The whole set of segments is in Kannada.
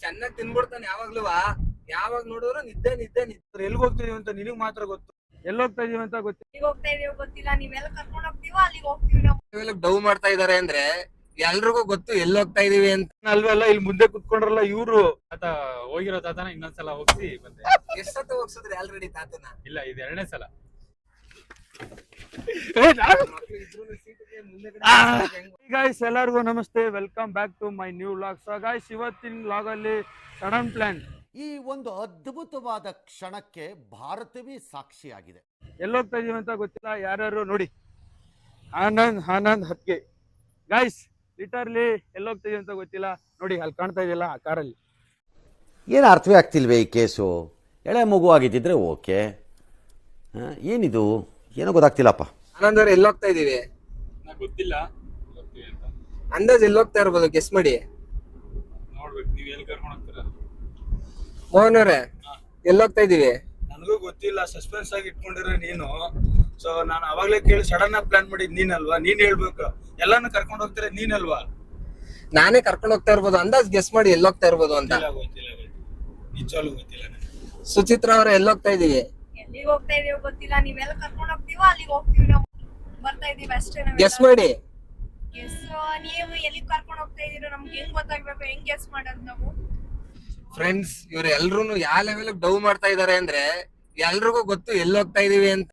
ಚೆನ್ನಾಗಿ ತಿನ್ಬಿಡ್ತಾನೆ ಯಾವಾಗ್ಲೂವಾ. ಯಾವಾಗ ನೋಡಿದ್ರು ನಿದ್ದೆ ನಿದ್ದೆ ನಿದ್ದೆ. ಎಲ್ಲಿಗೆ ಹೋಗ್ತಿದೀವಿ ಅಂತ ನಿನಗ್ ಮಾತ್ರ ಗೊತ್ತು. ಎಲ್ಲಿ ಹೋಗ್ತಾ ಇದೀವಿ ಅಂತ ಗೊತ್ತಿಲ್ಲ. ಎಲ್ಲಿಗೆ ಹೋಗ್ತಾ ಇದೀವಿ ಗೊತ್ತಿಲ್ಲ. ನೀವೆಲ್ಲ ಕರ್ಕೊಂಡು ಹೋಗ್ತೀವೋ ಅಲ್ಲಿಗೆ ಹೋಗ್ತೀವಿ ನಾವು. ಡವ್ ಮಾಡ್ತಾ ಇದಾರೆ ಅಂದ್ರೆ ಎಲ್ರಿಗೂ ಗೊತ್ತು ಎಲ್ಲಿ ಹೋಗ್ತಾ ಇದೀವಿ ಅಂತ. ಅಲ್ವೆಲ್ಲ ಇಲ್ಲಿ ಮುಂದೆ ಕುತ್ಕೊಂಡ್ರಲ್ಲ ಇವ್ರು. ತಾತ ಹೋಗಿರೋ ತಾತನ ಇನ್ನೊಂದ್ಸಲ ಹೋಗ್ಸಿ ಬಂದೆ. ಎಷ್ಟೊತ್ತ ಹೋಗ್ಸಿದ್ರಿ ಆಲ್ರೆಡಿ ತಾತನ? ಇಲ್ಲ, ಇದು 2ನೇ ಸಲ. ಗಾಯ್ಸ್, ಎಲ್ಲರಿಗೂ ನಮಸ್ತೆ, welcome back to my new vlog. So guys, ಇವತ್ತಿನ ವ್ಲಾಗ್ ಅಲ್ಲಿ ಸಡನ್ ಪ್ಲಾನ್. ಈ ಒಂದು ಅದ್ಭುತವಾದ ಕ್ಷಣಕ್ಕೆ ಭಾರತವೇ ಸಾಕ್ಷಿಯಾಗಿದೆ. ಎಲ್ಲೋಗ್ತಾ ಇದೀವಿ ಅಂತ ಗೊತ್ತಿಲ್ಲ. ಯಾರ್ಯಾರು ನೋಡಿ, ಆನಂದ್ ಹತ್ಗೆ. ಗಾಯ್ಸ್, ಲಿಟರ್ಲಿ ಎಲ್ಲೋಗ್ತಾ ಇದೀವಿ ಅಂತ ಗೊತ್ತಿಲ್ಲ. ನೋಡಿ, ಅಲ್ಲಿ ಕಾಣ್ತಾ ಇದೆಯಲ್ಲ ಆ ಕಾರಲ್ಲಿ. ಏನು ಅರ್ಥವೇ ಆಗ್ತಿಲ್ವೇ ಈ ಕೇಸು? ಎಳೆ ಮಗು ಆಗಿದ್ದಿದ್ರೆ ಓಕೆ, ಏನಿದು ಏನೋ ಗೊತ್ತಾಗ್ತಿಲ್ಲಪ್ಪ. ಆನಂದ್ ಅವ್ರೆ ಎಲ್ಲಿ ಹೋಗ್ತಾ ಇದೀವಿ? ಗೊತ್ತಿಲ್ಲ, ಅಂದಾಜ್ ಎಲ್ಲಿ ಹೋಗ್ತಾ ಇರ್ಬೋದು, ಗೆಸ್ ಮಾಡಿ. ನೋಡ್ಬೇಕು, ನೀವ್ ಎಲ್ಲಿ ಕರ್ಕೊಂಡು ಹೋಗ್ತೀರಾ? ಮೋಹನ್ ಅವ್ರೆ ಎಲ್ಲಿ ಹೋಗ್ತಾ ಇದೀವಿ? ನನಗೂ ಗೊತ್ತಿಲ್ಲ, ಸಸ್ಪೆನ್ಸ್ ಆಗಿ ಇಟ್ಕೊಂಡಿರೋ ನೀನು. ಸೊ ನಾನು ಅವಾಗ್ಲೇ ಕೇಳಿ ಸಡನ್ ಆಗಿ ಪ್ಲಾನ್ ಮಾಡಿದ್ ನೀನಲ್ವಾ? ನೀನ್ ಹೇಳ್ಬೇಕು, ಎಲ್ಲಾನು ಕರ್ಕೊಂಡು ಹೋಗ್ತೀರ ನೀನಲ್ವಾ? ನಾನೇ ಕರ್ಕೊಂಡು ಹೋಗ್ತಾ ಇರ್ಬೋದು. ಅಂದಾಜ್ ಗೆಸ್ ಮಾಡಿ ಎಲ್ಲಿ ಹೋಗ್ತಾ ಇರ್ಬೋದು ಅಂತ. ಗೊತ್ತಿಲ್ಲ, ನಿಜವಾಗ್ಲೂ ಗೊತ್ತಿಲ್ಲ. ಸುಚಿತ್ರ ಅವ್ರೆ ಎಲ್ಲಿ ಹೋಗ್ತಾ ಇದೀವಿ? ಎಲ್ಲಿಗೆ ಹೋಗ್ತಾ ಇದೀವಿ ಗೊತ್ತಿಲ್ಲ. ನೀವೆಲ್ಲ ಕರ್ಕೊಂಡು ಹೋಗ್ತೀವೋ ಅಲ್ಲಿಗೆ ಹೋಗ್ತೀವಿ ನಾವು. ಬರ್ತಾ ಇದೀವಿ ಅಷ್ಟೇ. ಗೆಸ್ ಮಾಡಿ. ನೀವು ಎಲ್ಲಿಗೆ ಕರ್ಕೊಂಡು ಹೋಗ್ತಾ ಇದೀರೋ ನಮ್ಗೆ ಹೆಂಗ್ ಗೊತ್ತಾಗ್ಬೇಕು? ಹೆಂಗ್ ಗೆಸ್ ಮಾಡೋದು ನಾವು? ಫ್ರೆಂಡ್ಸ್, ಇವ್ರು ಎಲ್ರು ಯಾವ ಲೆವೆಲ್ ಡವ್ ಮಾಡ್ತಾ ಇದಾರೆ ಅಂದ್ರೆ ಎಲ್ರಿಗೂ ಗೊತ್ತು ಎಲ್ಲಿ ಹೋಗ್ತಾ ಇದೀವಿ ಅಂತ.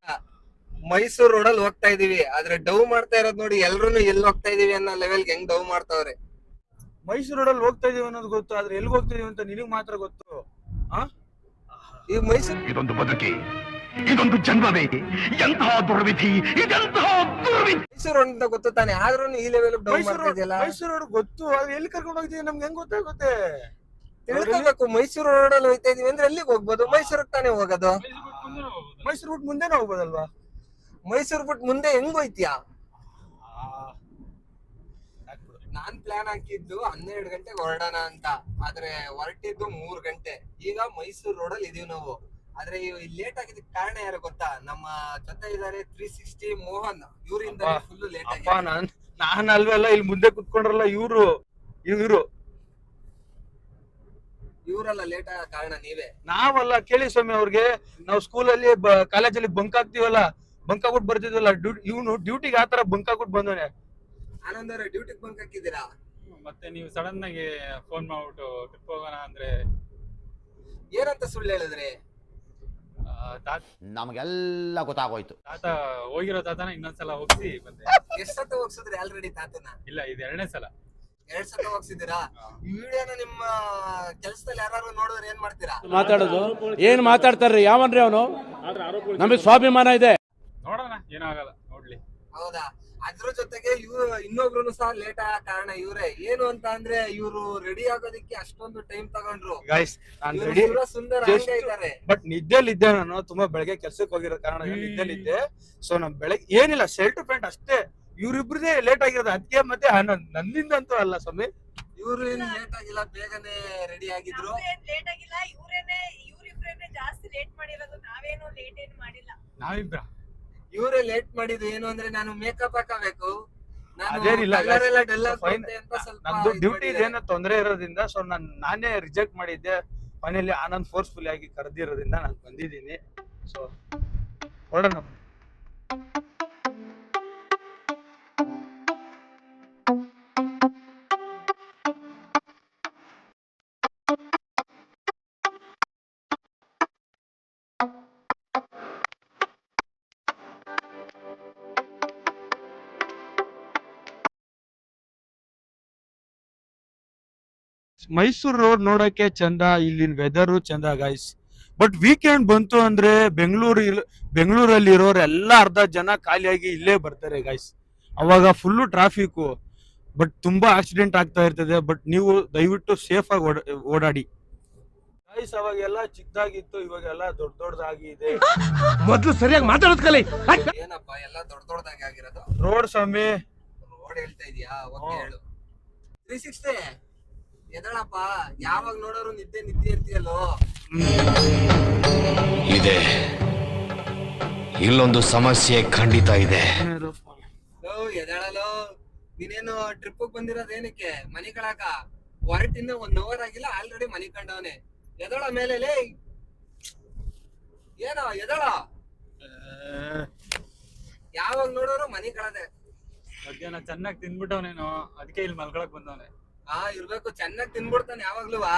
ಮೈಸೂರು ರೋಡಲ್ಲಿ ಹೋಗ್ತಾ ಇದೀವಿ, ಆದ್ರೆ ಡವ್ ಮಾಡ್ತಾ ಇರೋದ್ ನೋಡಿ ಎಲ್ರು ಎಲ್ಲಿ ಹೋಗ್ತಾ ಇದೀವಿ ಅನ್ನೋ ಲೆವೆಲ್ಗೆ ಹೆಂಗ್ ಡವ್ ಮಾಡ್ತಾವ್ರೆ. ಮೈಸೂರು ರೋಡಲ್ಲಿ ಹೋಗ್ತಾ ಇದೀವಿ ಅನ್ನೋದು ಗೊತ್ತು, ಆದ್ರೆ ಎಲ್ಲಿ ಹೋಗ್ತಿದೀವಿ ಅಂತ ನಿನಗ್ ಮಾತ್ರ ಗೊತ್ತು. ಈ ಮೈಸೂರು ಇದೊಂದು ಬದುಕಿ, ಇದೊಂದು ಜನ್ಮವೇ, ಎಂತಹ ದುರ್ವಿಧಿ, ಇದೆಂತಹ ದುರ್ವಿಧಿ. ಮೈಸೂರು ರೋಡ್ ಅಂತ ಗೊತ್ತು ತಾನೆ, ಆದ್ರೂ ಈ ಲೆವೆಲ್ ಡವ್ ಮಾಡ್ತಾ ಇದೆಯಲ್ಲ. ಮೈಸೂರು ರೋಡ್ ಗೊತ್ತು, ಆದ್ರೆ ಎಲ್ಲಿ ಕರ್ಕೊಂಡು ಹೋಗ್ತೀವಿ ನಮ್ಗೆ ಹೆಂಗ್ ಗೊತ್ತಾಗುತ್ತೆ? ತಿಳ್ಕೊಬೇಕು. ಮೈಸೂರು ರೋಡಲ್ಲಿ ಹೋಗ್ತಾ ಇದೀವಿ ಅಂದ್ರೆ ಎಲ್ಲಿಗೆ ಹೋಗ್ಬೋದು? ಮೈಸೂರಿಗೆ ತಾನೇ ಹೋಗೋದು. ಮೈಸೂರು ಬಿಟ್ಟು ಮುಂದೆನೇ ಹೋಗ್ಬೋದಲ್ವಾ? ಮೈಸೂರು ಬಿಟ್ಟು ಮುಂದೆ ಹೆಂಗ್ ಹೋಯ್ತಿಯಾ? ನಾನ್ ಪ್ಲಾನ್ ಹಾಕಿದ್ದು 12 ಗಂಟೆಗೆ ಹೊರಡೋಣ ಅಂತ, ಆದ್ರೆ ಹೊರಟಿದ್ದು 3 ಗಂಟೆ. ಈಗ ಮೈಸೂರು ರೋಡಲ್ಲಿ ಇದೀವಿ ನಾವು. ಆದ್ರೆ ಲೇಟ್ ಆಗಿದ್ದಕ್ಕೆ ಕಾರಣ ಯಾರು ಗೊತ್ತಾ? ನಮ್ಮ ಜೊತೆ ಇದಾರೆ 360 ಮೋಹನ್. ಇವರಿಂದ ಫುಲ್ ಲೇಟ್ ಆಗಿದೆ. ನಾನ್ ಅಲ್ವೆಲ್ಲ ಇಲ್ಲಿ ಮುಂದೆ ಕುತ್ಕೊಂಡ್ರಲ್ಲ ಇವ್ರು. ಇವರೆಲ್ಲ ಲೇಟ್ ಆಗ ಕಾರಣ ನೀವೇ. ನಾವಲ್ಲ, ಕೇಳಿ ಸ್ವಾಮಿ ಅವ್ರಿಗೆ. ನಾವು ಸ್ಕೂಲಲ್ಲಿ ಕಾಲೇಜಲ್ಲಿ ಬಂಕ್ ಆಗ್ತೀವಲ್ಲ, ಬಂಕ್ ಆಗ್ಬಿಟ್ಟು ಬರ್ತಿದ್ವಲ್ಲ, ಇವನು ಡ್ಯೂಟಿಗೆ ಆತರ ಬಂಕ್ ಆಗ್ಬಿಟ್ಟು ಬಂದವನೆ. ಆನಂದ್ ಅವ್ರೆ ಡ್ಯೂಟಿಗೆ ಬಂಕ್ ಹಾಕಿದ್ದೀರಾ? ಮತ್ತೆ ನೀವು ಸಡನ್ ಆಗಿ ಫೋನ್ ಮಾಡ್ಬಿಟ್ಟು ಟ್ರಿಪ್ ಹೋಗೋಣ ಅಂದ್ರೆ ಏನಂತ ಸುಳ್ಳು ಹೇಳಿದ್ರಿ? ನಮಗೆಲ್ಲ ಗೊತ್ತಾಗೋಯ್ತು. ತಾತ ಹೋಗಿರೋ ತಾತನ ಇನ್ನೊಂದ್ಸಲ ಹೋಗ್ಸಿ ಬಂದೆ. ಎಷ್ಟೊತ್ತ ಹೋಗ್ಸಿದ್ರಿ ಆಲ್ರೆಡಿ ತಾತನ? ಇಲ್ಲ, ಇದು 2ನೇ ಸಲ. 2 ಸಲ ಹೋಗ್ಸಿದ್ದೀರಾ? ಈ ವಿಡಿಯೋನ ನಿಮ್ಮ ಕೆಲ್ಸದಲ್ಲಿ ಯಾರು ನೋಡಿದ್ರೆ ಏನ್ ಮಾಡ್ತೀರಾ? ಮಾತಾಡೋದು ಏನ್ ಮಾತಾಡ್ತಾರ್ರಿ? ಯಾವನ್ರಿ ಅವನು? ನಮಗೆ ಸ್ವಾಭಿಮಾನ ಇದೆ. ನೋಡೋಣ, ಏನಾಗಲ್ಲ, ನೋಡ್ಲಿ. ಹೌದಾ? ಅದ್ರ ಜೊತೆಗೆ ಇವ್ರು ಇನ್ನೊಬ್ರು ಸಹ ಲೇಟ್ ಆಗ ಕಾರಣ ಇವ್ರೆ. ಏನು ಅಂತ ಅಂದ್ರೆ ಇವ್ರು ರೆಡಿ ಆಗೋದಕ್ಕೆ ಅಷ್ಟೊಂದು ಟೈಮ್ ತಗೊಂಡ್ರು. ಗೈಸ್, ನಾನ್ ಇವ್ರು ರೆಡಿ, ಸುಂದರ ಹಂಗೆ ಇದ್ದಾರೆ. ಬಟ್ ನಿದ್ದೆಲಿದ್ದೆ ನಾನು. ತುಂಬಾ ಬೆಳಗ್ಗೆ ಕೆಲ್ಸಕ್ಕೆ ಹೋಗಿರೋ ಕಾರಣ ನಿದ್ದೆಲಿದ್ದೆ. ಸೊ ನಮ್ ಬೆಳಗ್ಗೆ ಏನಿಲ್ಲ, ಶರ್ಟ್ ಪ್ಯಾಂಟ್ ಅಷ್ಟೇ. ಇವ್ರಿಬ್ರದೇ ಲೇಟ್ ಆಗಿರೋದು. ಅದಕ್ಕೆ ಮತ್ತೆ ನನ್ನಿಂದಂತೂ ಅಲ್ಲ ಸ್ವಾಮಿ. ಇವ್ರು ಏನು ಲೇಟ್ ಆಗಿಲ್ಲ, ಬೇಗನೆ ರೆಡಿ ಆಗಿದ್ರು. ಲೇಟ್ ಆಗಿಲ್ಲ, ಇವ್ರಿಬ್ರೇನೆ ಜಾಸ್ತಿ ಲೇಟ್ ಮಾಡಿರೋದು. ನಾವೇನು ಲೇಟ್ ಏನು ಮಾಡಿಲ್ಲ. ನಾವಿಬ್ರ ಇವರೇ ಲೇಟ್ ಮಾಡಿದ್ದು. ಏನು ಅಂದ್ರೆ ನಾನು ಮೇಕಪ್ ಹಾಕಬೇಕು, ಅದೇನಿಲ್ಲ, ನಮ್ದು ಡ್ಯೂಟಿ ಸ್ವಲ್ಪ ಏನೋ ತೊಂದರೆ ಇರೋದ್ರಿಂದ ಸೊ ನಾನೇ ರಿಜೆಕ್ಟ್ ಮಾಡಿದ್ದೆ. ಮನೇಲಿ ಆನಂದ್ ಫೋರ್ಸ್ಫುಲ್ ಆಗಿ ಕರೆದಿರೋದ್ರಿಂದ ನಾನು ಬಂದಿದ್ದೀನಿ. ಸೊ ಹೊರಡೋಣ. ಮೈಸೂರು ರೋಡ್ ನೋಡಕ್ಕೆ ಚಂದ, ಇಲ್ಲಿನ ವೆದರ್ ಚಂದ ಗೈಸ್. ಬಟ್ ವೀಕೆಂಡ್ ಬಂತು ಅಂದ್ರೆ ಬೆಂಗಳೂರಲ್ಲಿ ಇರೋರೆಲ್ಲ ಅರ್ಧ ಜನ ಖಾಲಿಯಾಗಿ ಇಲ್ಲೇ ಬರ್ತಾರೆ ಗೈಸ್. ಅವಾಗ ಫುಲ್ಲು ಟ್ರಾಫಿಕ್, ಬಟ್ ತುಂಬಾ ಆಕ್ಸಿಡೆಂಟ್ ಆಗ್ತಾ ಇರ್ತದೆ. ಬಟ್ ನೀವು ದಯವಿಟ್ಟು ಸೇಫ್ ಆಗಿ ಓಡಾಡಿ ಗೈಸ್. ಅವಾಗೆಲ್ಲ ಚಿಕ್ಕದಾಗಿತ್ತು, ಇವಾಗೆಲ್ಲ ದೊಡ್ಡದಾಗಿದೆ. ಮೊದ್ಲು ಸರಿಯಾಗಿ ಮಾತಾಡೋದ್ ಕಲಿ. ಏನಪ್ಪಾ ಎಲ್ಲ ದೊಡ್ಡದಾಗಿ ಆಗಿರೋದು? ರೋಡ್ ಸ್ವಾಮಿ, ರೋಡ್ ಹೇಳ್ತಾ ಇದೀಯಾ? ಓಕೆ ಹೇಳು. 360 ಎದಳಪ್ಪ, ಯಾವಾಗ ನೋಡೋರು ನಿದ್ದೆ ಇರ್ತೀಯಲ್ಲೋ. ಇದೆ, ಇಲ್ಲೊಂದು ಸಮಸ್ಯೆ ಖಂಡಿತ ಇದೆ. ಎದಳಲು. ನೀನೇನು ಟ್ರಿಪ್ ಬಂದಿರೋದು ಏನಕ್ಕೆ? ಮನೆ ಕಳಾಕ? ಹೊರಟಿನ 1 hour ಆಗಿಲ್ಲ ಆಲ್ರೆಡಿ ಮನಿ ಕಂಡವನೆ. ಎದಳ ಮೇಲೆ ಲೇ, ಏನೋ ಎದಳ, ಯಾವಾಗ ನೋಡೋರು ಮನಿ ಕಳದೆ. ಮಧ್ಯಾಹ್ನ ಚೆನ್ನಾಗಿ ತಿನ್ಬಿಟ್ಟವನೇನೋ, ಅದಕ್ಕೆ ಇಲ್ಲಿ ಮಲ್ಕೊಳಕ್ ಬಂದವನೆ. ಇರ್ಬೇಕು, ಚೆನ್ನಾಗಿ ತಿನ್ಬಿಡ್ತಾನೆ ಯಾವಾಗ್ಲೂವಾ.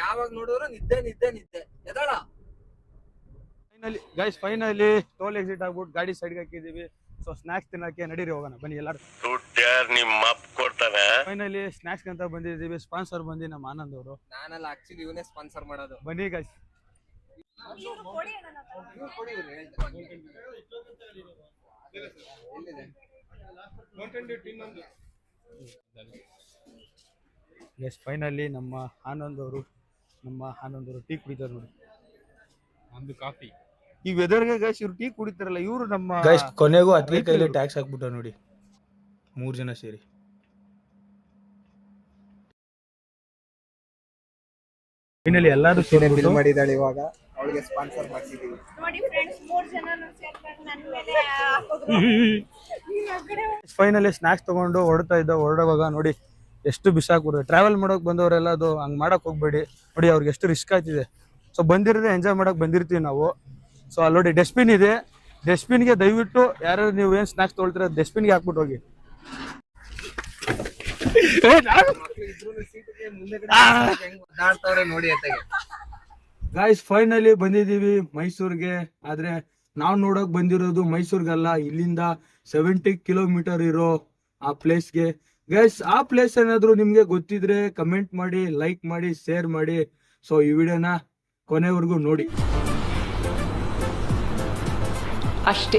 ಯಾವಾಗ ನೋಡೋರು ನಿದ್ದೆ ನಿದ್ದೆ ನಿದ್ದೆ. ಎದಳ ಫೈನಲಿ ಟೋಲ್ ಎಕ್ಸಿಟ್ ಆಗ್ಬಿಟ್ಟು ಗಾಡಿ ಸೈಡ್ಗೆ ಹಾಕಿದೀವಿ. ಸೊ ಸ್ನಾಕ್ಸ್ ತಿನ್ನಕ್ಕೆ ನಡೀರಿ ಹೋಗೋಣ ಬನ್ನಿ ಎಲ್ಲರೂ. ಫೈನಲಿ ಸ್ನಾಕ್ಸ್ ಅಂತ ಬಂದಿದ್ದೀವಿ. ಸ್ಪಾನ್ಸರ್ ಬಂದು ನಮ್ಮ ಆನಂದ್ ಅವರು. ನಾನಲ್ಲ, ಆಕ್ಚುಲಿ ಇವನೇ ಸ್ಪಾನ್ಸರ್ ಮಾಡೋದು. ಬನ್ನಿ ಗೈಸ್. ಇವ್ರು ಕೊಡಿ ಅಣ್ಣ ನಾವು. ಇವ್ರು ಕೊಡಿ, ಇವ್ರು ಹೇಳ್ತಾರೆ. ಎಲ್ಲಿದೆ? ಎಸ್ ಫೈನಲಿ ನಮ್ಮ ಆನಂದ್ ಅವರು ಟೀ ಕುಡಿತಾರೆ ನೋಡಿ. ನಮ್ದು ಕಾಫಿ. ಈ ವೆದರ್ಗೆ ಗೈಸ್ ಇವ್ರು ಟೀ ಕುಡಿತಾರಲ್ಲ, ಇವರು ನಮ್ಮ ಗೈಸ್ ಕೊನೆಗೂ ಅದ್ಕೆ ಕೈಲಿ ಟ್ಯಾಕ್ಸ್ ಹಾಕ್ಬಿಟ್ಟ ನೋಡಿ 3 ಜನ ಸೇರಿ. ಫೈನಲಿ ಎಲ್ಲರೂ ಸೇರಿ ಮಾಡಿದಾಳೆ. ಇವಾಗ ಅವಳಿಗೆ ಸ್ಪಾನ್ಸರ್ ಮಾಡ್ತಿದೀವಿ ನೋಡಿ ಫ್ರೆಂಡ್ಸ್, 3 ಜನನು ಸೇರ್ಕೊಂಡು ನನ್ನ ಮೇಲೆ ಹಾಕೋದ್ರು. ನೀನ್ ಆ ಕಡೆ ಫೈನಲಿ ಸ್ನಾಕ್ಸ್ ತಗೊಂಡು ಹೊರಡುವಾಗ ನೋಡಿ ಎಷ್ಟು ಬಿಸಾಕ್ಬಿಡ್ತಾರೆ. ಟ್ರಾವೆಲ್ ಮಾಡೋಕೆ ಬಂದವರೆಲ್ಲ ಅದು ಹಂಗೆ ಮಾಡಕ್ ಹೋಗ್ಬೇಡಿ ನೋಡಿ, ಅವ್ರಿಗೆ ಎಷ್ಟು ರಿಸ್ಕ್ ಆಯ್ತಿದೆ. ಸೊ ಬಂದಿರೋದೇ ಎಂಜಾಯ್ ಮಾಡಕ್ ಬಂದಿರ್ತೀವಿ ನಾವು. ಸೊ ಅಲ್ಲಿ ನೋಡಿ ಡಸ್ಟ್ಬಿನ್ ಇದೆ, ಡಸ್ಟ್ಬಿನ್ಗೆ ದಯವಿಟ್ಟು ಯಾರು ನೀವು ಏನು ಸ್ನಾಕ್ಸ್ ತೊಗೊಳ್ತೀರ ಡಸ್ಟ್ಬಿನ್ಗೆ ಹಾಕ್ಬಿಟ್ಟು ಹೋಗಿ. ನೋಡಿ ಅತ್ತಗೆ. ಗಾಯ್ಸ್ ಫೈನಲಿ ಬಂದಿದ್ದೀವಿ ಮೈಸೂರಿಗೆ. ಆದ್ರೆ ನಾವು ನೋಡಕ್ ಬಂದಿರೋದು ಮೈಸೂರ್ಗಲ್ಲ, ಇಲ್ಲಿಂದ 70 ಕಿಲೋಮೀಟರ್ ಇರೋ ಆ ಪ್ಲೇಸ್ಗೆ. ಗೈಸ್ ಆ ಪ್ಲೇಸ್ ಏನಾದ್ರು ನಿಮ್ಗೆ ಗೊತ್ತಿದ್ರೆ ಕಮೆಂಟ್ ಮಾಡಿ, ಲೈಕ್ ಮಾಡಿ, ಶೇರ್ ಮಾಡಿ. ಸೊ ಈ ವಿಡಿಯೋನ ಕೊನೆವರೆಗೂ ನೋಡಿ ಅಷ್ಟೇ.